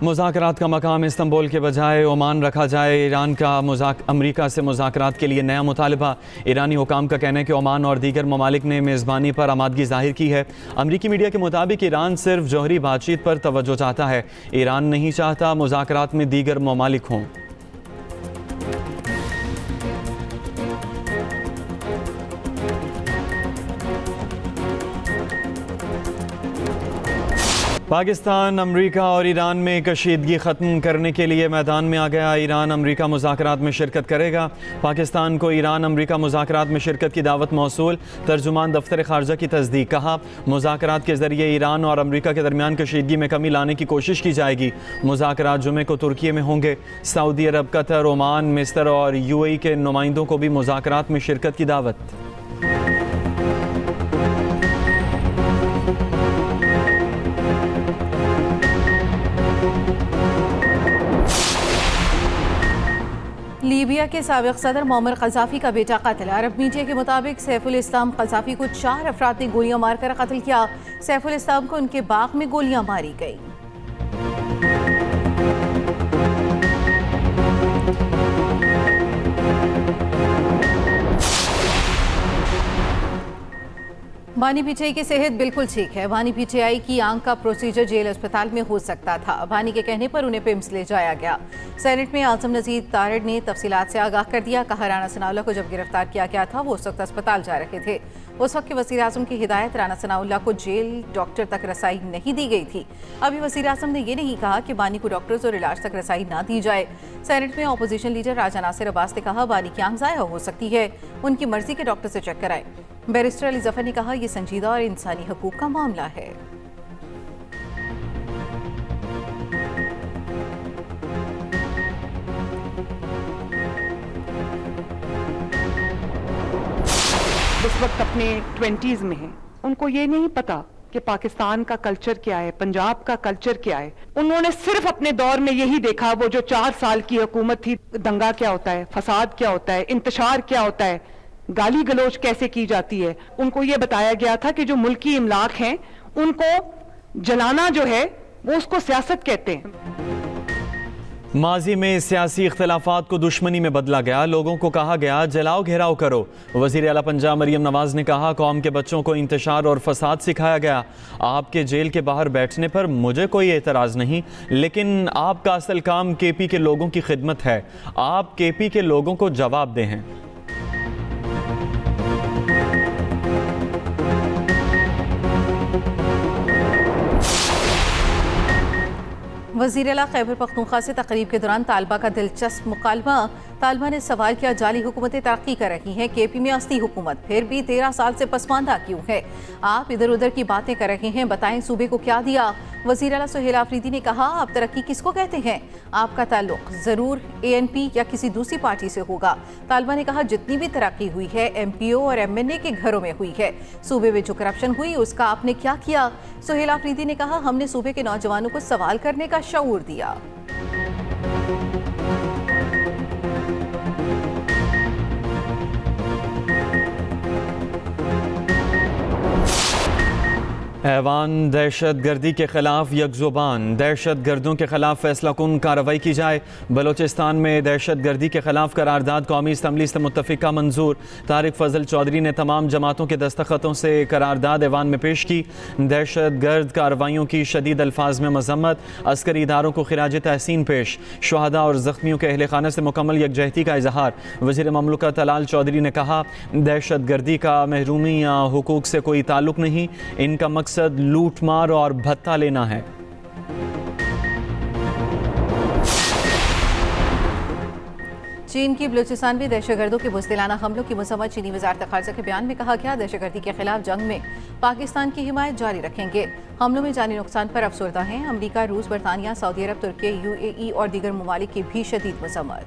मुज़ाकरात का मकाम इस्तांबुल के बजाय ओमान रखा जाए। ईरान का अमरीका से मुज़ाकरात के लिए नया मुतालबा। ईरानी हुकाम का कहना है कि ओमान और दीगर ममालिक ने मेज़बानी पर आमादगी जाहिर की है। अमरीकी मीडिया के मुताबिक ईरान सिर्फ जौहरी बातचीत पर तवज्जो चाहता है। ईरान नहीं चाहता मुज़ाकरात में दीगर ममालिक हों। पाकिस्तान अमरीका और ईरान में कशीदगी ख़त्म करने के लिए मैदान में आ गया। ईरान अमरीका मुज़ाकरात में शिरकत करेगा। पाकिस्तान को ईरान अमरीका मुज़ाकरात में शिरकत की दावत मौसूल। तर्जुमान दफ्तर ख़ारजा की तस्दीक। कहा, मुज़ाकरात के ज़रिए ईरान और अमरीका के दरमियान कशीदगी में कमी लाने की कोशिश की जाएगी। मुज़ाकरात जुमे को तुर्की में होंगे। सऊदी अरब, कतर, ओमान, मिस्र और UAE के नुमाइंदों को भी मुज़ाकरात में शिरकत की दावत। लीबिया के साबिक़ सदर मोअम्मर क़ज़ाफ़ी का बेटा कत्ल। अरब मीडिया के मुताबिक सैफुल इस्लाम क़ज़ाफ़ी को 4 अफराद ने गोलियां मारकर कत्ल किया। सैफुल इस्लाम को उनके बाग में गोलियां मारी गई। बानी पीटीआई की सेहत बिल्कुल ठीक है। बानी पीटीआई की आंख का प्रोसीजर जेल अस्पताल में हो सकता था। बानी के कहने पर उन्हें पिम्स ले जाया गया। सेनेट में आज़म नज़ीर तारड़ ने तफसीलात से आगाह कर दिया। कहा, राना सनाउल्लाह को जब गिरफ्तार किया गया था वो उस वक्त अस्पताल जा रहे थे। उस वक्त के वज़ीर आज़म की हिदायत राना सनाउल्लाह को जेल डॉक्टर तक रसाई नहीं दी गई थी। अभी वज़ीर आज़म ने यह नहीं कहा कि बानी को डॉक्टर्स और इलाज तक रसाई ना दी जाए। सेनेट में अपोजिशन लीडर राजा नासिर अब्बास ने कहा, बानी की आंख ज़ाया हो सकती है, उनकी मर्जी के डॉक्टर से चेक कराएं। बैरिस्टर अली जफर ने कहा, यह संजीदा और इंसानी हकूक का मामला है। इस वक्त अपने 20s में हैं, उनको ये नहीं पता कि पाकिस्तान का कल्चर क्या है, पंजाब का कल्चर क्या है। उन्होंने सिर्फ अपने दौर में यही देखा, वो जो 4 साल की हुकूमत थी, दंगा क्या होता है, फसाद क्या होता है, इंतशार क्या होता है, गाली गलोच कैसे की जाती है। उनको ये बताया गया था कि जो मुल्की इमलाक हैं उनको जलाना जो है वो उसको सियासत कहते हैं। माजी में सियासी इख्तिलाफात को दुश्मनी में बदला गया। लोगों को कहा गया जलाओ घेराव करो। वज़ीर आला पंजाब मरियम नवाज ने कहा, कौम के बच्चों को इंतशार और फसाद सिखाया गया। आपके जेल के बाहर बैठने पर मुझे कोई एतराज़ नहीं, लेकिन आपका असल काम KP के लोगों की खिदमत है। आप KP के लोगों को जवाब दें। वज़ीर आला खैबर पख्तूनख्वा से तकरीब के दौरान तालबा का दिलचस्प मुकालमा। तालबा ने सवाल किया, जाली हुकूमतें तरक्की कर रही हैं, KP में असली हुकूमत फिर भी 13 साल से पसमानदा क्यों है? आप इधर उधर की बातें कर रहे हैं, बताएं सूबे को क्या दिया? वज़ीर आला सुहेल आफरीदी ने कहा, आप तरक्की किसको कहते हैं? आपका ताल्लुक ज़रूर ANP या किसी दूसरी पार्टी से होगा। तालबा ने कहा, जितनी भी तरक्की हुई है MPO और MNA के घरों में हुई है। सूबे में जो करप्शन हुई उसका आपने क्या किया? सुहेल आफरीदी ने कहा, हमने सूबे के नौजवानों को सवाल करने का शऊर दिया। ऐवान दहशत गर्दी के खिलाफ यकजुबान। दहशत गर्दों के खिलाफ फैसला कुन कार्रवाई की जाए। बलोचिस्तान में दहशत गर्दी के खिलाफ करारदाद कौमी असम्बली से मुत्तफ़िका मंजूर। तारिक फजल चौधरी ने तमाम जमातों के दस्तखतों से करारदाद ऐवान में पेश की। दहशत गर्द कार्रवाइयों की शदीद अल्फाज में मजम्मत। अस्करी इदारों को खिराज तहसीन पेश। शुहदा और ज़ख्मियों के अहल खाना से मुकम्मल यकजहती का इजहार। वज़ीर ममलकत तलाल चौधरी ने कहा, दहशत गर्दी का महरूमी या हुकूक से कोई ताल्लुक नहीं, इनका मकसद लूट मार और भत्ता लेना है। चीन की बलूचिस्तान में दहशतगर्दों के बुज़दिलाना हमलों की मज़म्मत। चीनी वज़ारत ख़ारजा के बयान में कहा गया, दहशतगर्दी के खिलाफ जंग में पाकिस्तान की हिमायत जारी रखेंगे। हमलों में जानी नुकसान पर अफसरदा हैं। अमरीका, रूस, बरतानिया, सऊदी अरब, तुर्की, UAE और दीगर ममालिक की भी शदीद मज़म्मत।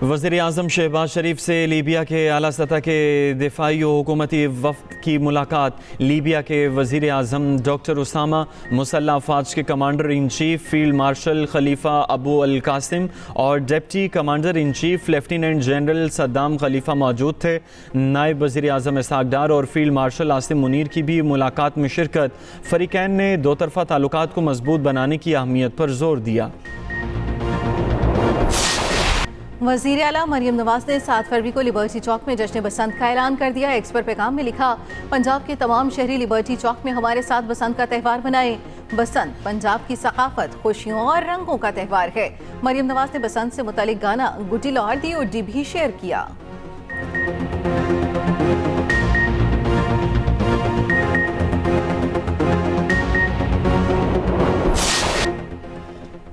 वज़ीर आज़म शहबाज शरीफ से लीबिया के आला सतह के दिफाई और हुकूमती वफ़द की मुलाकात। लीबिया के वज़ीर आज़म डॉक्टर उसामा मुसल्लह अफ़वाज के commander in chief field marshal Khalifa Abu al Qasim और deputy commander in chief lieutenant general Saddam Khalifa मौजूद थे। नायब वज़ीर आज़म इसहाक डार और फील्ड मार्शल आसिम मुनीर की भी मुलाकात में शिरकत। फ़रीक़ैन ने दो तरफ़ा ताल्लुकात को मजबूत बनाने की अहमियत पर जोर दिया। वज़ीर आला मरियम नवाज ने 7 फरवरी को लिबर्टी चौक में जश्न बसंत का ऐलान कर दिया। एक्स पर पैगाम में लिखा, पंजाब के तमाम शहरी लिबर्टी चौक में हमारे साथ बसंत का त्यौहार मनाएं। बसंत पंजाब की सकाफत, खुशियों और रंगों का त्यौहार है। मरियम नवाज ने बसंत से मुतालिक गाना गुड्डी लॉर दी उड्डी भी शेयर किया।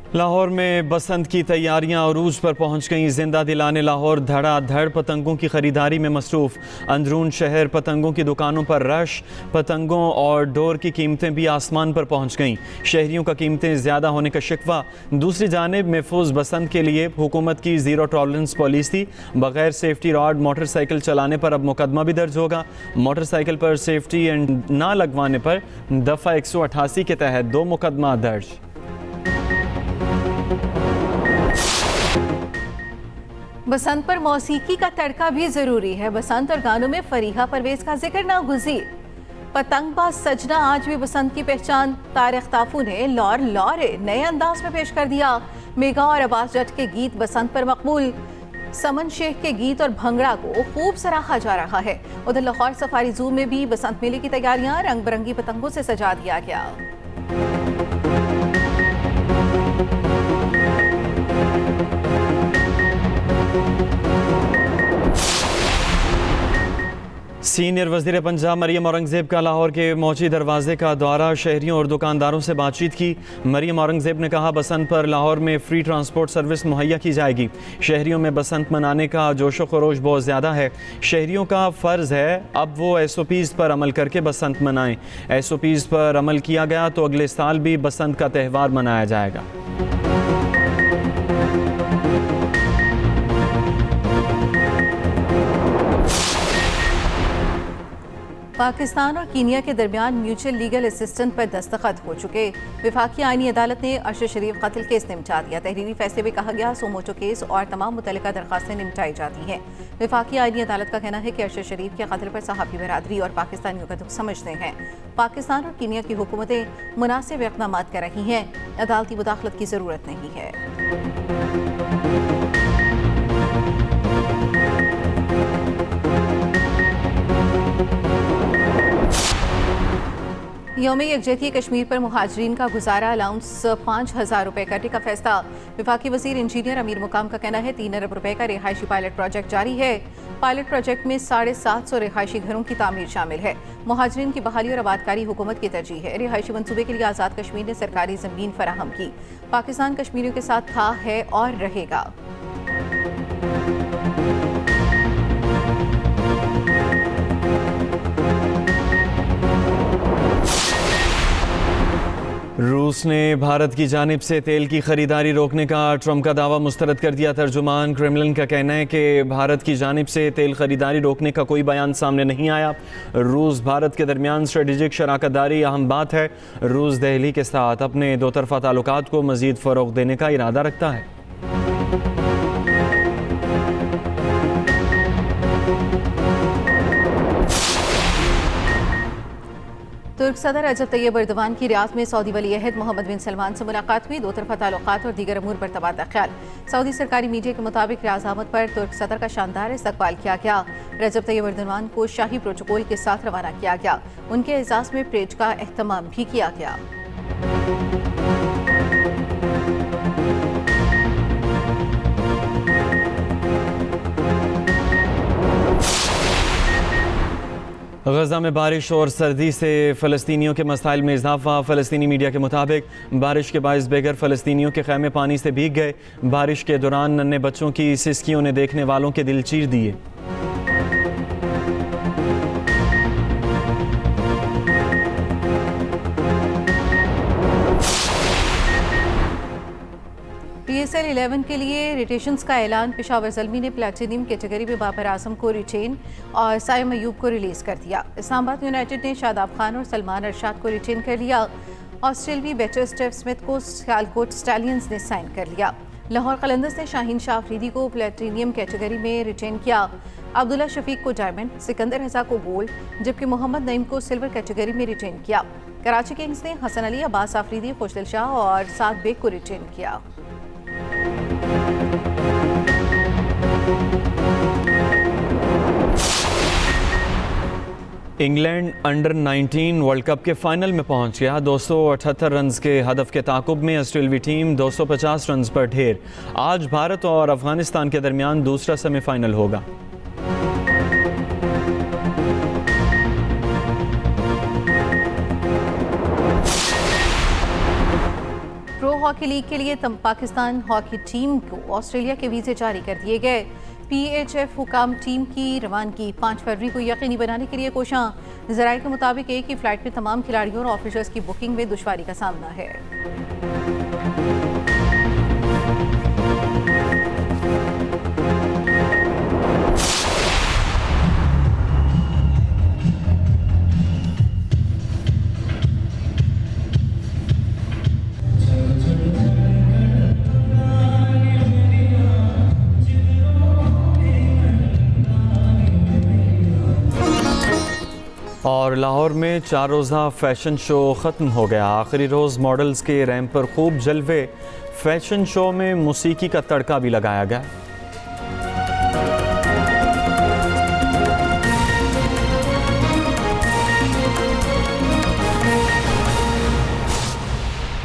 लाहौर में बसंत की तैयारियां अरूज पर पहुंच गईं। जिंदा दिलाने लाहौर धड़ाधड़ पतंगों की खरीदारी में मसरूफ। अंदरून शहर पतंगों की दुकानों पर रश। पतंगों और डोर की कीमतें भी आसमान पर पहुंच गईं। शहरियों का कीमतें ज़्यादा होने का शिकवा। दूसरी जानिब महफूज बसंत के लिए हुकूमत की ज़ीरो टॉलरेंस पॉलिसी। बगैर सेफ्टी रॉड मोटरसाइकिल चलाने पर अब मुकदमा भी दर्ज होगा। मोटरसाइकिल पर सेफ्टी एंड ना लगवाने पर दफ़ा 188 के तहत 2 मुकदमा दर्ज। बसंत पर मौसीकी का तड़का भी जरूरी है। बसंत और गानों में फरीहा परवेज का जिक्र ना गुज़ीर। पतंगबाज सजना आज भी बसंत की पहचान। तारिक ताफू ने लौर लौरे नए अंदाज में पेश कर दिया। मेगा और अब्बास जट के गीत बसंत पर मकबूल। समन शेख के गीत और भंगड़ा को खूब सराहा जा रहा है। उधर लाहौर सफारी जू में भी बसंत मेले की तैयारियां रंग बिरंगी पतंगों से सजा दिया गया। सीनियर वज़ीर पंजाब मरियम औरंगज़ेब का लाहौर के मौची दरवाजे का दौरा। शहरियों और दुकानदारों से बातचीत की। मरियम औरंगज़ेब ने कहा, बसंत पर लाहौर में फ्री ट्रांसपोर्ट सर्विस मुहैया की जाएगी। शहरियों में बसंत मनाने का जोशो खरोश बहुत ज़्यादा है। शहरियों का फ़र्ज़ है अब वो SOPs पर अमल करके बसंत मनाएं। SOPs पर अमल किया गया तो अगले साल भी बसंत का त्यौहार मनाया जाएगा। पाकिस्तान और कीनिया के दरमियान म्यूचुअल लीगल असिस्टेंट पर दस्तखत हो चुके। वफाकी आईनी अदालत ने अरशद शरीफ कत्ल केस निपटा दिया। तहरीरी फैसले में कहा गया, सोमोटो केस और तमाम मुतल्लिका दरखास्तें निपटाई जाती हैं। वफाकी आईनी अदालत का कहना है कि अरशद शरीफ के कत्ल पर सहाफ़ी बरादरी और पाकिस्तानियों का दुख समझते हैं। पाकिस्तान और कीनिया की हुकूमतें मुनासिब इक़दाम कर रही हैं। अदालती मुदाखलत की ज़रूरत नहीं है। यौम यकजहती कश्मीर पर मुहाजिरीन का गुजारा अलाउंस 5,000 रुपये करने का फैसला। वफाकी वज़ीर इंजीनियर अमीर मुकाम का कहना है 3 अरब रुपये का रिहायशी पायलट प्रोजेक्ट जारी है। पायलट प्रोजेक्ट में 750 रिहायशी घरों की तामीर शामिल है। मुहाजिरीन की बहाली और आबादकारी हुकूमत की तरजीह है। रिहायशी मनसूबे के लिए आज़ाद कश्मीर ने सरकारी ज़मीन फराहम की। पाकिस्तान कश्मीरियों के साथ था, है और रहेगा। रूस ने भारत की जानिब से तेल की खरीदारी रोकने का ट्रंप का दावा मुस्तरद कर दिया। तर्जुमान क्रेमलिन का कहना है कि भारत की जानिब से तेल खरीदारी रोकने का कोई बयान सामने नहीं आया। रूस भारत के दरमियान स्ट्रेटेजिक शराकत दारी अहम बात है। रूस दिल्ली के साथ अपने दो तरफ़ा ताल्लुकात को मज़ीद फ़रोग़ देने का इरादा रखता है। तुर्क सदर रजब तैयब एर्दोगान की रियाद में सऊदी वली अहद मोहम्मद बिन सलमान से मुलाकात हुई। दो तरफा ताल्लुकात और दीगर अमूर पर तबादला ख्याल। सऊदी सरकारी मीडिया के मुताबिक रियाज अहमद पर तुर्क सदर का शानदार इस्तकबाल किया गया। रजब तैयब एर्दोगान को शाही प्रोटोकॉल के साथ रवाना किया गया। उनके एजाज में परेड का एहतमाम भी किया गया। गजा में बारिश और सर्दी से फ़लस्तीनियों के मसाइल में इजाफा। फ़लस्तीनी मीडिया के मुताबिक बारिश के बायस बेघर फ़लस्तीनियों के खैमे पानी से भीग गए। बारिश के दौरान नन्हे बच्चों की सिसकियों ने देखने वालों के दिल चीर दिए। PSL 11 के लिए रिटेशंस का ऐलान। पेशावर ज़ल्मी ने प्लैटिनियम कैटेगरी में बाबर आजम को रिटेन और साइम अयूब को रिलीज़ कर दिया। इस्लामाबाद यूनाइटेड ने शादाब खान और सलमान अरशाद को रिटेन कर लिया। ऑस्ट्रेलवी बैटर स्टेव स्मिथ को सियालकोट स्टैलियंस ने साइन कर लिया। लाहौर कलंदर्स ने शाहीन शाह अफरीदी को प्लैटिनियम कैटेगरी में रिटेन किया। अब्दुल्ला शफीक को डायमंड, सिकंदर रजा को गोल्ड, जबकि मोहम्मद नईम को सिल्वर कैटेगरी में रिटेन किया। कराची किंग्स ने हसन अली, अब्बास आफरीदी, खुशदिल शाह और साद बेग को रिटेन किया। इंग्लैंड अंडर 19 वर्ल्ड कप के फाइनल में पहुंच गया। 278 रन के हदफ के ताकुब में ऑस्ट्रेलवी टीम 250 रन पर ढेर। आज भारत और अफगानिस्तान के दरमियान दूसरा सेमीफाइनल होगा। प्रो हॉकी लीग के लिए पाकिस्तान हॉकी टीम को ऑस्ट्रेलिया के वीज़े जारी कर दिए गए। PHF हुकाम टीम की रवानगी 5 फरवरी को यकीनी बनाने के लिए कोशां। ज़राए के मुताबिक एक ही फ्लाइट में तमाम खिलाड़ियों और ऑफिसर्स की बुकिंग में दुश्वारी का सामना है। और लाहौर में 4 रोज़ा फैशन शो ख़त्म हो गया। आखिरी रोज़ मॉडल्स के रैंप पर खूब जलवे। फैशन शो में मौसीकी का तड़का भी लगाया गया।